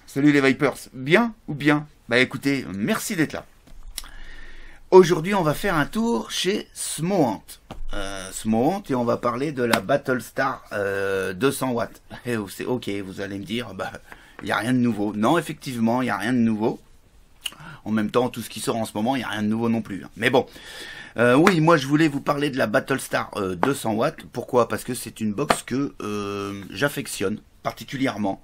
Salut les Vipers, bien ou bien? Bah écoutez, merci d'être là. Aujourd'hui on va faire un tour chez Smoant. Et on va parler de la Battlestar 200 watts. Et c'est ok, vous allez me dire, bah il n'y a rien de nouveau. Non, effectivement, il n'y a rien de nouveau. En même temps, tout ce qui sort en ce moment, il n'y a rien de nouveau non plus. Mais bon, oui, moi je voulais vous parler de la Battlestar 200 watts. Pourquoi? Parce que c'est une box que j'affectionne particulièrement.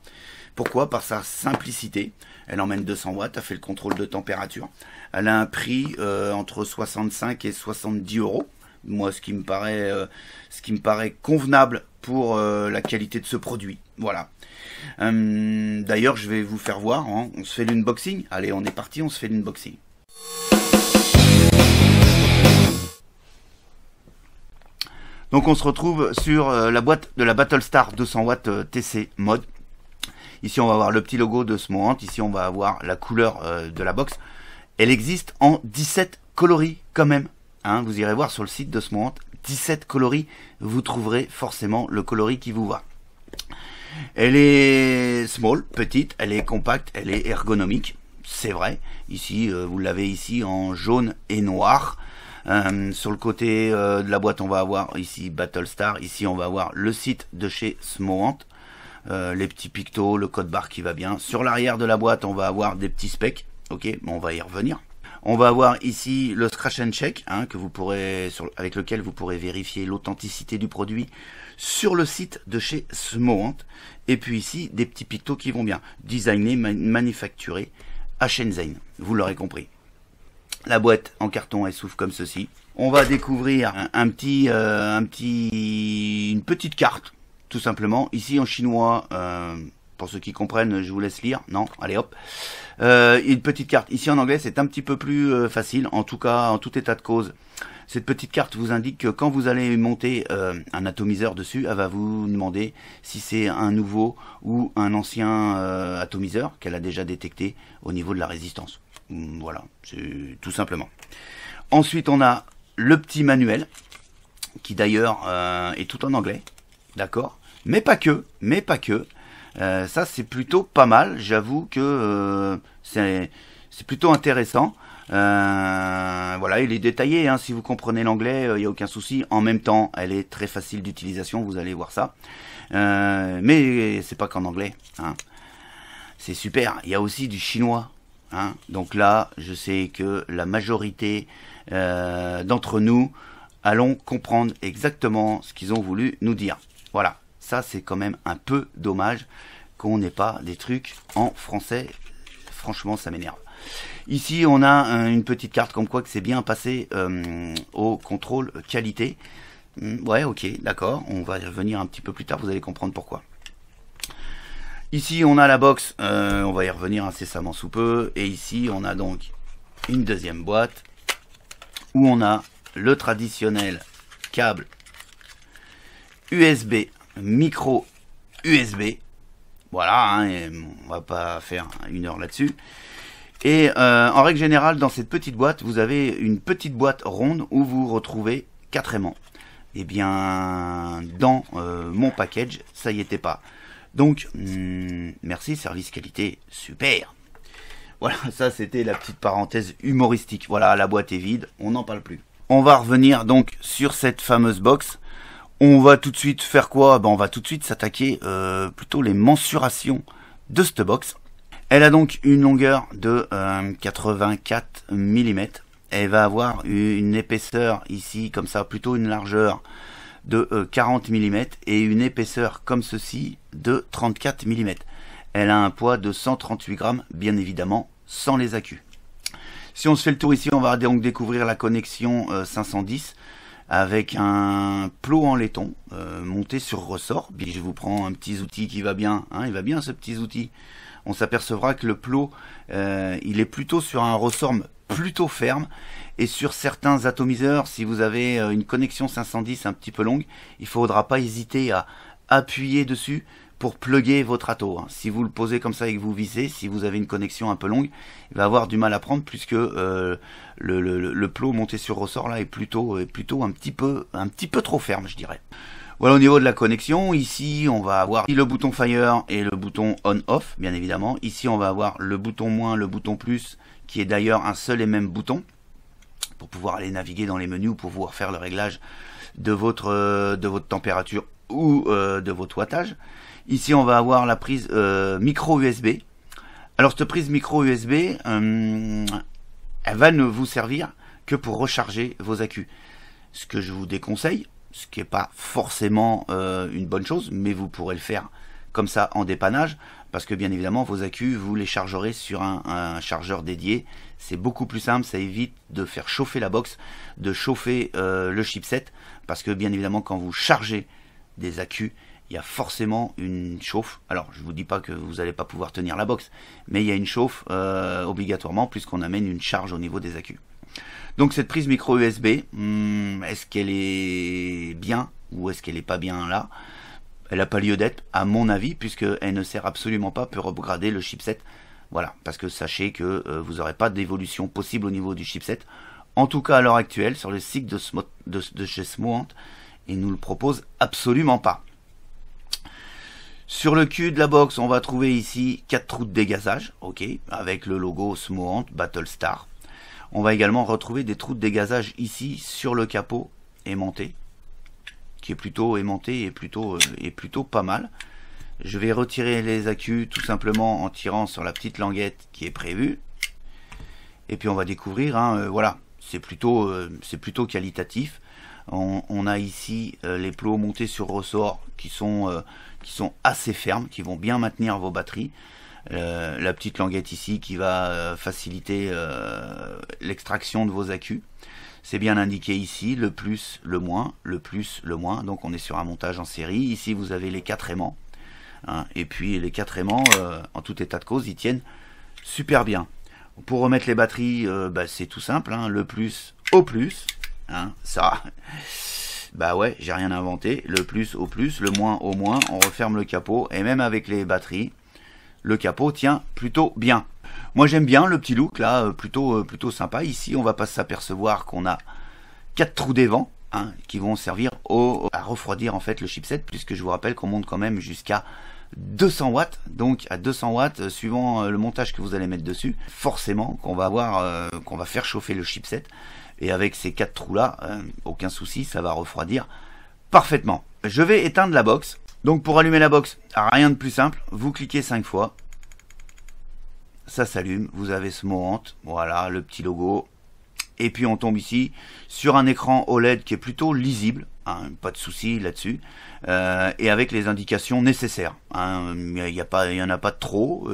Pourquoi? Par sa simplicité. Elle emmène 200 watts, elle fait le contrôle de température. Elle a un prix entre 65 et 70 euros. Moi, ce qui me paraît convenable pour la qualité de ce produit. Voilà. D'ailleurs, je vais vous faire voir. Hein. On se fait l'unboxing. Allez, on est parti, on se fait l'unboxing. Donc, on se retrouve sur la boîte de la Battlestar 200 watts TC Mode. Ici, on va avoir le petit logo de Smoant. Ici, on va avoir la couleur de la box. Elle existe en 17 coloris quand même. Hein, vous irez voir sur le site de Smoant. 17 coloris. Vous trouverez forcément le coloris qui vous va. Elle est small, petite. Elle est compacte. Elle est ergonomique. C'est vrai. Ici, vous l'avez ici en jaune et noir. Sur le côté de la boîte, on va avoir ici Battlestar. Ici, on va avoir le site de chez Smoant. Les petits pictos, le code barre qui va bien. Sur l'arrière de la boîte, on va avoir des petits specs. Ok, on va y revenir. On va avoir ici le scratch and check, hein, que vous pourrez, avec lequel vous pourrez vérifier l'authenticité du produit sur le site de chez Smoant. Et puis ici, des petits pictos qui vont bien. Designés, manufacturés à Shenzhen. Vous l'aurez compris. La boîte en carton, elle s'ouvre comme ceci. On va découvrir une petite carte. Tout simplement, ici en chinois, pour ceux qui comprennent, je vous laisse lire. Non, allez hop. Une petite carte. Ici en anglais, c'est un petit peu plus facile. En tout cas, en tout état de cause, cette petite carte vous indique que quand vous allez monter un atomiseur dessus, elle va vous demander si c'est un nouveau ou un ancien atomiseur qu'elle a déjà détecté au niveau de la résistance. Voilà, c'est tout simplement. Ensuite, on a le petit manuel qui d'ailleurs est tout en anglais. D'accord, mais pas que, ça c'est plutôt pas mal, j'avoue que c'est plutôt intéressant. Voilà, il est détaillé, hein, si vous comprenez l'anglais, il n'y a aucun souci. En même temps, elle est très facile d'utilisation, vous allez voir ça. Mais c'est pas qu'en anglais, hein. C'est super, il y a aussi du chinois. Hein. Donc là, je sais que la majorité d'entre nous allons comprendre exactement ce qu'ils ont voulu nous dire. Voilà, ça c'est quand même un peu dommage qu'on n'ait pas des trucs en français. Franchement, ça m'énerve. Ici, on a une petite carte comme quoi que c'est bien passé au contrôle qualité. Ouais, ok, d'accord. On va y revenir un petit peu plus tard, vous allez comprendre pourquoi. Ici, on a la box. On va y revenir incessamment sous peu. Et ici, on a donc une deuxième boîte où on a le traditionnel câble USB, micro USB. Voilà, hein, et on va pas faire une heure là-dessus. Et en règle générale, dans cette petite boîte, vous avez une petite boîte ronde où vous retrouvez 4 aimants. Et bien, dans mon package, ça y était pas. Donc, merci, service qualité, super. Voilà, ça c'était la petite parenthèse humoristique. Voilà, la boîte est vide, on n'en parle plus. On va revenir donc sur cette fameuse box. On va tout de suite faire quoi? Ben, on va tout de suite s'attaquer plutôt les mensurations de cette box. Elle a donc une longueur de 84 mm. Elle va avoir une épaisseur ici, comme ça, plutôt une largeur de 40 mm et une épaisseur comme ceci de 34 mm. Elle a un poids de 138 grammes, bien évidemment, sans les accus. Si on se fait le tour ici, on va donc découvrir la connexion 510 avec un plot en laiton monté sur ressort. Je vous prends un petit outil qui va bien, hein, il va bien ce petit outil. On s'apercevra que le plot, il est plutôt sur un ressort plutôt ferme. Et sur certains atomiseurs, si vous avez une connexion 510 un petit peu longue, il ne faudra pas hésiter à appuyer dessus pour plugger votre ato. Si vous le posez comme ça et que vous vissez, si vous avez une connexion un peu longue, il va avoir du mal à prendre puisque le plot monté sur ressort là est plutôt un petit peu trop ferme, je dirais. Voilà au niveau de la connexion. Ici, on va avoir le bouton Fire et le bouton On-Off, bien évidemment. Ici, on va avoir le bouton moins, le bouton plus, qui est d'ailleurs un seul et même bouton, pour pouvoir aller naviguer dans les menus ou pour pouvoir faire le réglage de votre température ou de votre wattage. Ici, on va avoir la prise micro USB. Alors, cette prise micro USB, elle va ne vous servir que pour recharger vos accus. Ce que je vous déconseille, ce qui n'est pas forcément une bonne chose, mais vous pourrez le faire comme ça en dépannage, parce que bien évidemment vos accus, vous les chargerez sur un chargeur dédié. C'est beaucoup plus simple, ça évite de faire chauffer la box, de chauffer le chipset, parce que bien évidemment quand vous chargez des accus, il y a forcément une chauffe. Alors je vous dis pas que vous n'allez pas pouvoir tenir la box, mais il y a une chauffe obligatoirement, puisqu'on amène une charge au niveau des accus. Donc cette prise micro USB, est-ce qu'elle est bien ou est-ce qu'elle n'est pas bien là? Elle n'a pas lieu d'être, à mon avis, puisqu'elle ne sert absolument pas pour upgrader le chipset. Voilà, parce que sachez que vous n'aurez pas d'évolution possible au niveau du chipset. En tout cas, à l'heure actuelle, sur le site de chez Smoant, ils nous le proposent absolument pas. Sur le cul de la box, on va trouver ici 4 trous de dégazage, ok, avec le logo Smoant Battlestar. On va également retrouver des trous de dégazage ici sur le capot aimanté, qui est plutôt aimanté et plutôt pas mal. Je vais retirer les accus tout simplement en tirant sur la petite languette qui est prévue. Et puis on va découvrir, voilà, c'est plutôt qualitatif. On a ici les plots montés sur ressort qui sont assez fermes, qui vont bien maintenir vos batteries. La petite languette ici qui va faciliter l'extraction de vos accus. C'est bien indiqué ici, le plus, le moins, le plus, le moins. Donc on est sur un montage en série. Ici vous avez les 4 aimants. Et puis les 4 aimants, en tout état de cause, ils tiennent super bien. Pour remettre les batteries, c'est tout simple. Le plus au plus. Ça, bah ouais, j'ai rien inventé. Le plus au plus, le moins au moins. On referme le capot. Et même avec les batteries, le capot tient plutôt bien. Moi j'aime bien le petit look là, plutôt sympa. Ici on va pas s'apercevoir qu'on a 4 trous d'évent qui vont servir à refroidir en fait le chipset, puisque je vous rappelle qu'on monte quand même jusqu'à 200 watts. Donc à 200 watts, suivant le montage que vous allez mettre dessus, forcément qu'on va faire chauffer le chipset. Et avec ces 4 trous là, aucun souci, ça va refroidir parfaitement. Je vais éteindre la box. Donc pour allumer la box, rien de plus simple, vous cliquez 5 fois, ça s'allume, vous avez Smoant, voilà le petit logo, et puis on tombe ici sur un écran OLED qui est plutôt lisible, pas de souci là-dessus, et avec les indications nécessaires. Il y en a pas trop,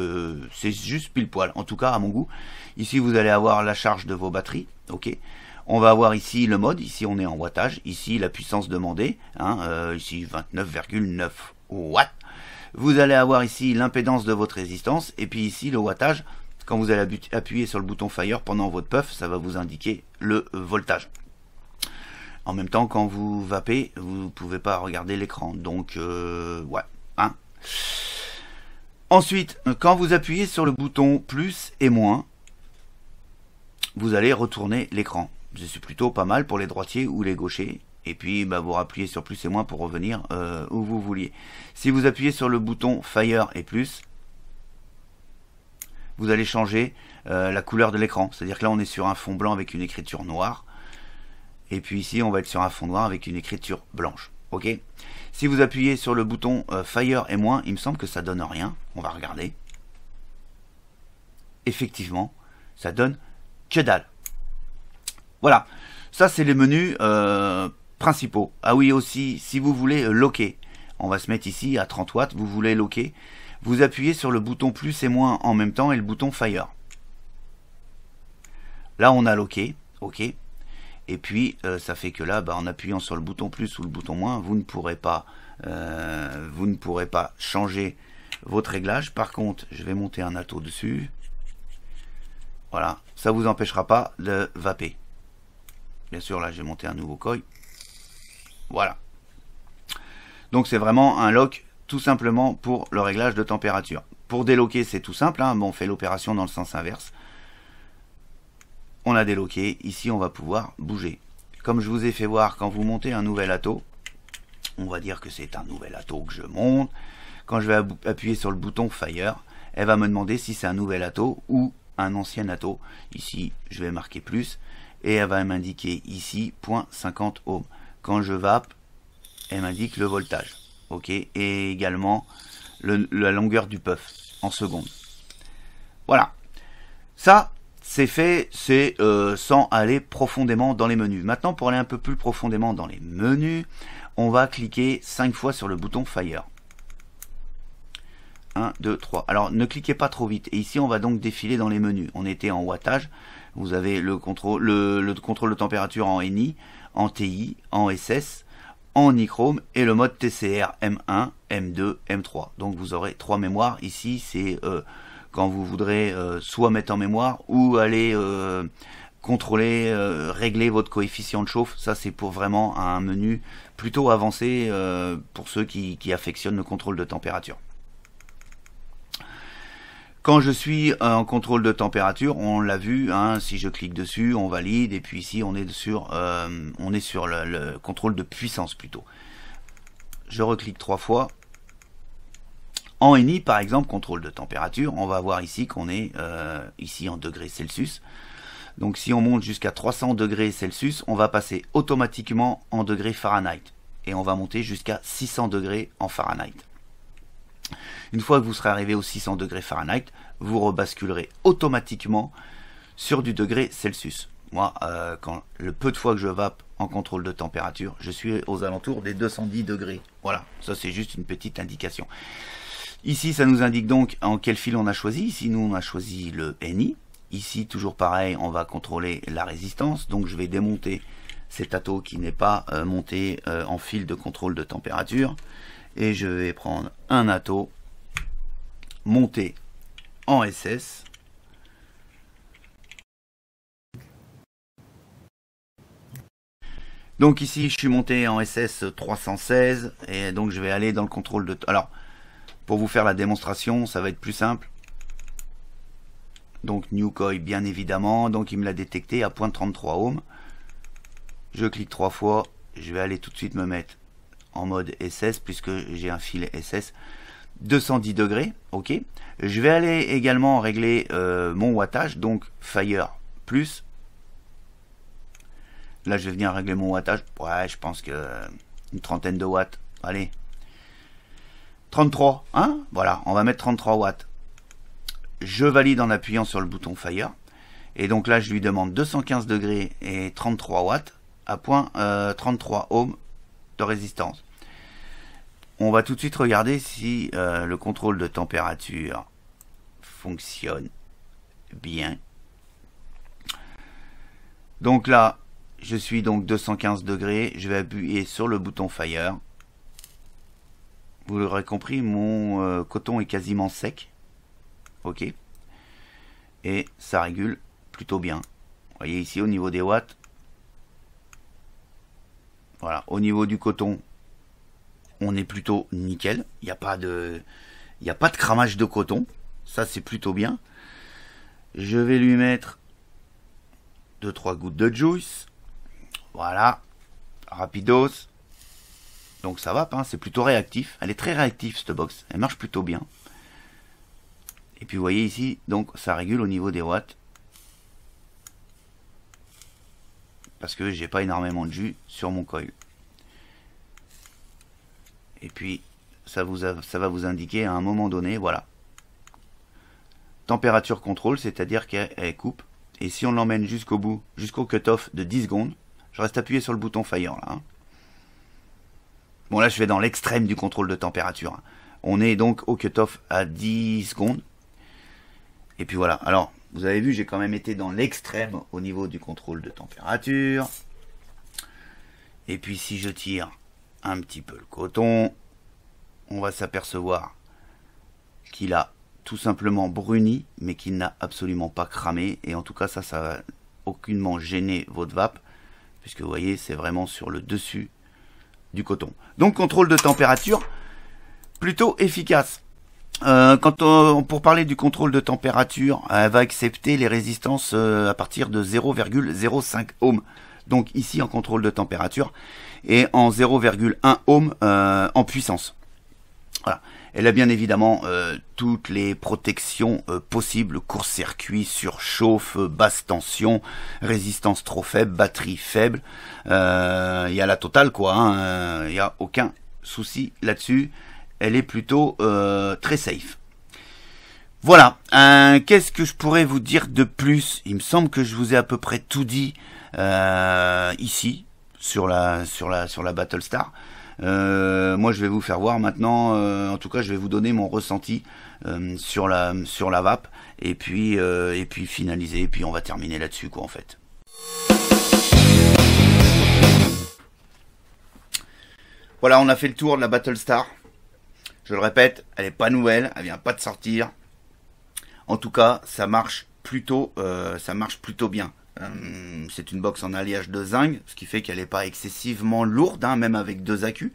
c'est juste pile poil, en tout cas à mon goût. Ici vous allez avoir la charge de vos batteries, ok. On va avoir ici le mode, ici on est en wattage, ici la puissance demandée, ici 29,9 watts. Vous allez avoir ici l'impédance de votre résistance, et puis ici le wattage. Quand vous allez appuyer sur le bouton Fire pendant votre puff, ça va vous indiquer le voltage. En même temps, quand vous vapez, vous ne pouvez pas regarder l'écran, donc ouais. Ensuite, quand vous appuyez sur le bouton plus et moins, vous allez retourner l'écran. C'est plutôt pas mal pour les droitiers ou les gauchers. Et puis vous appuyez sur plus et moins pour revenir où vous vouliez. Si vous appuyez sur le bouton Fire et plus, vous allez changer la couleur de l'écran. C'est-à-dire que là on est sur un fond blanc avec une écriture noire. Et puis ici on va être sur un fond noir avec une écriture blanche. Ok. Si vous appuyez sur le bouton Fire et moins, il me semble que ça donne rien. On va regarder. Effectivement, ça donne que dalle. Voilà, ça c'est les menus principaux. Ah oui, aussi, si vous voulez locker, on va se mettre ici à 30 watts, vous voulez locker, vous appuyez sur le bouton plus et moins en même temps et le bouton Fire. Là on a locké, ok, et puis ça fait que là, en appuyant sur le bouton plus ou le bouton moins, vous ne pourrez pas changer votre réglage. Par contre, je vais monter un alto dessus. Voilà, ça vous empêchera pas de vaper. Bien sûr, là, j'ai monté un nouveau coil. Voilà. Donc, c'est vraiment un lock tout simplement pour le réglage de température. Pour déloquer, c'est tout simple. On fait l'opération dans le sens inverse. On a déloqué. Ici, on va pouvoir bouger. Comme je vous ai fait voir, quand vous montez un nouvel atto, on va dire que c'est un nouvel atto que je monte. Quand je vais appuyer sur le bouton Fire, elle va me demander si c'est un nouvel atto ou un ancien atto. Ici, je vais marquer plus et elle va m'indiquer ici 0.50 ohms. Quand je vape, elle m'indique le voltage. Ok, et également la longueur du puff en secondes. Voilà. Ça, c'est fait, c'est sans aller profondément dans les menus. Maintenant, pour aller un peu plus profondément dans les menus, on va cliquer 5 fois sur le bouton Fire. 1, 2, 3. Alors, ne cliquez pas trop vite. Et ici, on va donc défiler dans les menus. On était en wattage. Vous avez le contrôle de température en NI, en TI, en SS, en nichrome et le mode TCR M1, M2, M3. Donc, vous aurez 3 mémoires. Ici, c'est quand vous voudrez soit mettre en mémoire ou aller contrôler, régler votre coefficient de chauffe. Ça, c'est pour vraiment un menu plutôt avancé pour ceux qui affectionnent le contrôle de température. Quand je suis en contrôle de température, on l'a vu, hein, si je clique dessus, on valide, et puis ici on est sur le contrôle de puissance plutôt. Je reclique 3 fois. En NI par exemple, contrôle de température, on va voir ici qu'on est ici en degrés Celsius. Donc si on monte jusqu'à 300 degrés Celsius, on va passer automatiquement en degrés Fahrenheit. Et on va monter jusqu'à 600 degrés en Fahrenheit. Une fois que vous serez arrivé aux 600 degrés Fahrenheit, vous rebasculerez automatiquement sur du degré Celsius. Moi, quand le peu de fois que je vape en contrôle de température, je suis aux alentours des 210 degrés. Voilà, ça c'est juste une petite indication. Ici, ça nous indique donc en quel fil on a choisi. Ici, nous, on a choisi le NI. Ici, toujours pareil, on va contrôler la résistance. Donc, je vais démonter cet atto qui n'est pas monté en fil de contrôle de température. Et je vais prendre un atto monté en SS. Donc ici, je suis monté en SS 316 et donc je vais aller dans le contrôle de... Alors, pour vous faire la démonstration, ça va être plus simple. Donc New Coil, bien évidemment. Donc il me l'a détecté à 0.33 ohms. Je clique 3 fois. Je vais aller tout de suite me mettre en mode SS puisque j'ai un fil SS 210 degrés. Ok. Je vais aller également régler mon wattage, donc Fire plus. Là je vais venir régler mon wattage. Ouais, je pense que une trentaine de watts. Allez, 33, hein. Voilà, on va mettre 33 watts. Je valide en appuyant sur le bouton Fire. Et donc là je lui demande 215 degrés et 33 watts à point 33 ohms de résistance. On va tout de suite regarder si le contrôle de température fonctionne bien. Donc là, je suis donc 215 degrés. Je vais appuyer sur le bouton Fire. Vous l'aurez compris, mon coton est quasiment sec. Ok. Et ça régule plutôt bien. Vous voyez ici au niveau des watts. Voilà, au niveau du coton, on est plutôt nickel. Il n'y a pas de cramage de coton. Ça, c'est plutôt bien. Je vais lui mettre 2-3 gouttes de juice. Voilà. Rapidos. Donc ça va, hein, c'est plutôt réactif. Elle est très réactive, cette box. Elle marche plutôt bien. Et puis vous voyez ici, donc ça régule au niveau des watts. Parce que j'ai pas énormément de jus sur mon coil. Et puis ça va vous indiquer à un moment donné, voilà. Température contrôle, c'est-à-dire qu'elle coupe. Et si on l'emmène jusqu'au bout, jusqu'au cut-off de 10 secondes, je reste appuyé sur le bouton Fire là. Hein. Bon là je vais dans l'extrême du contrôle de température. Hein. On est donc au cut-off à 10 secondes. Et puis voilà, alors vous avez vu, j'ai quand même été dans l'extrême au niveau du contrôle de température. Et puis si je tire un petit peu le coton, on va s'apercevoir qu'il a tout simplement bruni, mais qu'il n'a absolument pas cramé. Et en tout cas, ça va aucunement gêner votre vape, puisque vous voyez, c'est vraiment sur le dessus du coton. Donc contrôle de température, plutôt efficace. Pour parler du contrôle de température, elle va accepter les résistances à partir de 0,05 ohms. donc ici en contrôle de température, et en 0,1 ohm en puissance. Voilà. Elle a bien évidemment toutes les protections possibles, court-circuit, surchauffe, basse tension, résistance trop faible, batterie faible. Il y a la totale quoi, hein, il n'y a aucun souci là-dessus. Elle est plutôt très safe. Voilà, qu'est-ce que je pourrais vous dire de plus? Il me semble que je vous ai à peu près tout dit ici, sur la Battlestar. Moi je vais vous faire voir maintenant, en tout cas je vais vous donner mon ressenti sur la vape, et puis finaliser, et puis on va terminer là-dessus quoi en fait. Voilà, on a fait le tour de la Battlestar. Je le répète, elle est pas nouvelle, elle vient pas de sortir. En tout cas, ça marche plutôt bien. C'est une box en alliage de zinc, ce qui fait qu'elle n'est pas excessivement lourde, hein, même avec 2 accus.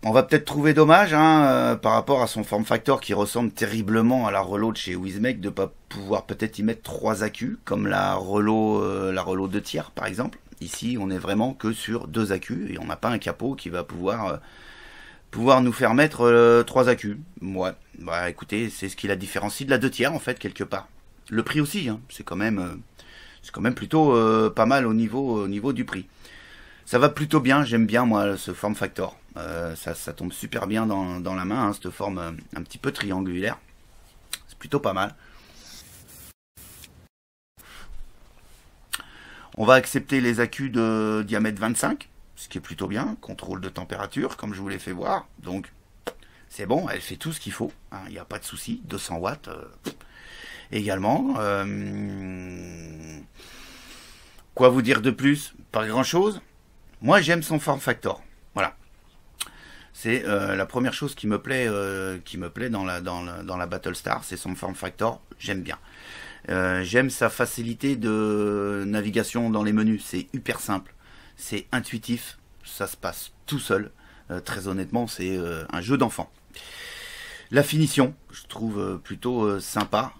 On va peut-être trouver dommage, par rapport à son form factor qui ressemble terriblement à la Relo de chez Wismec, de ne pas pouvoir peut-être y mettre 3 accus, comme la Relo 2 tiers par exemple. Ici, on est vraiment que sur 2 accus, et on n'a pas un capot qui va pouvoir nous faire mettre 3 accus. Ouais, bah écoutez, c'est ce qui la différencie de la 2 tiers en fait, quelque part. Le prix aussi, hein, c'est quand même plutôt pas mal au niveau du prix. Ça va plutôt bien, j'aime bien moi ce form factor. Ça tombe super bien dans la main, hein, cette forme un petit peu triangulaire. C'est plutôt pas mal. On va accepter les accus de diamètre 25, ce qui est plutôt bien. Contrôle de température, comme je vous l'ai fait voir. Donc c'est bon, elle fait tout ce qu'il faut. Il n'y a pas de souci. 200 watts. Également. Quoi vous dire de plus? Pas grand chose. Moi j'aime son form factor. Voilà. C'est la première chose qui me plaît dans la Battlestar, c'est son form factor. J'aime bien. J'aime sa facilité de navigation dans les menus. C'est hyper simple. C'est intuitif. Ça se passe tout seul. Très honnêtement, c'est un jeu d'enfant. La finition, je trouve plutôt sympa.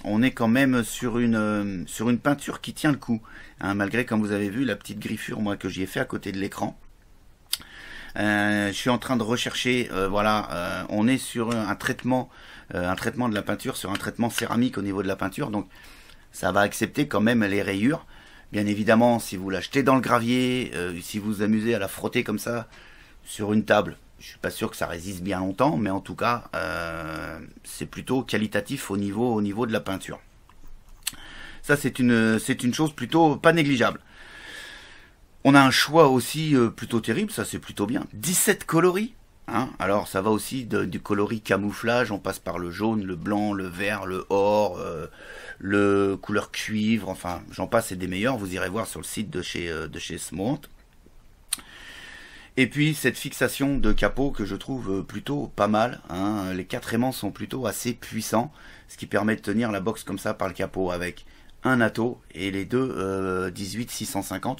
On est quand même sur une peinture qui tient le coup, hein, malgré, comme vous avez vu, la petite griffure moi que j'y ai fait à côté de l'écran. Je suis en train de rechercher, voilà, on est sur un traitement de la peinture, sur un traitement céramique au niveau de la peinture, donc ça va accepter quand même les rayures. Bien évidemment, si vous l'achetez dans le gravier, si vous vous amusez à la frotter comme ça sur une table, je suis pas sûr que ça résiste bien longtemps, mais en tout cas, c'est plutôt qualitatif au niveau de la peinture. Ça, c'est une chose plutôt pas négligeable. On a un choix aussi plutôt terrible, ça c'est plutôt bien. 17 coloris, hein. Alors ça va aussi du coloris camouflage, on passe par le jaune, le blanc, le vert, le or, le couleur cuivre, enfin j'en passe et des meilleurs, vous irez voir sur le site de chez Smont. Et puis cette fixation de capot que je trouve plutôt pas mal, hein. Les 4 aimants sont plutôt assez puissants, ce qui permet de tenir la box comme ça par le capot avec un Atto et les deux 18-650.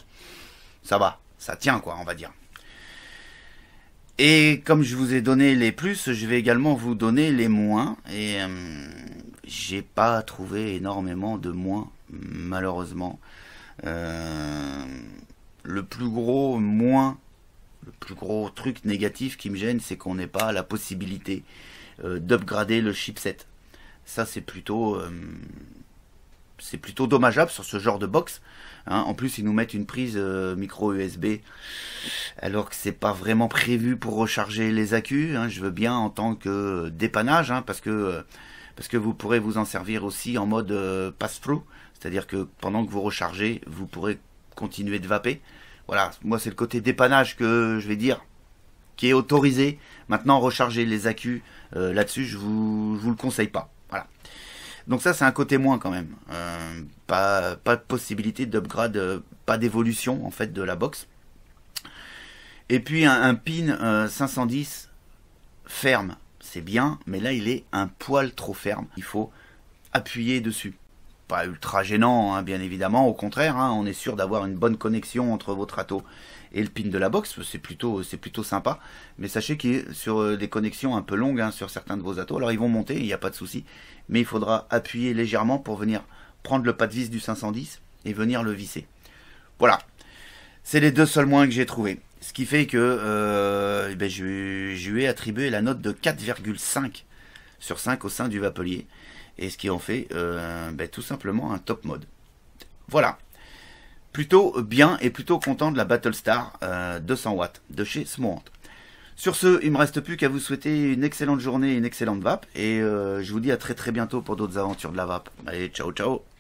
Ça va, ça tient quoi, on va dire. Et comme je vous ai donné les plus, je vais également vous donner les moins. Et j'ai pas trouvé énormément de moins, malheureusement. Le plus gros truc négatif qui me gêne, c'est qu'on n'ait pas la possibilité d'upgrader le chipset. Ça, c'est plutôt dommageable sur ce genre de box. Hein, en plus, ils nous mettent une prise micro USB, alors que c'est pas vraiment prévu pour recharger les accus. Hein, je veux bien en tant que dépannage, hein, parce que vous pourrez vous en servir aussi en mode pass-through, c'est-à-dire que pendant que vous rechargez, vous pourrez continuer de vaper. Voilà, moi c'est le côté dépannage que je vais dire qui est autorisé. Maintenant, recharger les accus là-dessus, je vous le conseille pas. Voilà. Donc ça c'est un côté moins quand même, pas de possibilité d'upgrade, pas d'évolution en fait de la box. Et puis un pin 510 ferme, c'est bien, mais là il est un poil trop ferme, il faut appuyer dessus. Pas ultra gênant hein, bien évidemment, au contraire, hein, on est sûr d'avoir une bonne connexion entre votre Atto et le pin de la box, c'est plutôt sympa, mais sachez que sur des connexions un peu longues hein, sur certains de vos Attos, alors ils vont monter, il n'y a pas de souci, mais il faudra appuyer légèrement pour venir prendre le pas de vis du 510 et venir le visser. Voilà, c'est les deux seuls moyens que j'ai trouvé. Ce qui fait que je lui ai attribué la note de 4,5 sur 5 au sein du Vapelier. Et ce qui en fait tout simplement un top mode. Voilà. Plutôt bien et plutôt content de la Battlestar 200 watts de chez Smurant. Sur ce, il ne me reste plus qu'à vous souhaiter une excellente journée et une excellente vape. Et je vous dis à très très bientôt pour d'autres aventures de la vape. Allez, ciao ciao.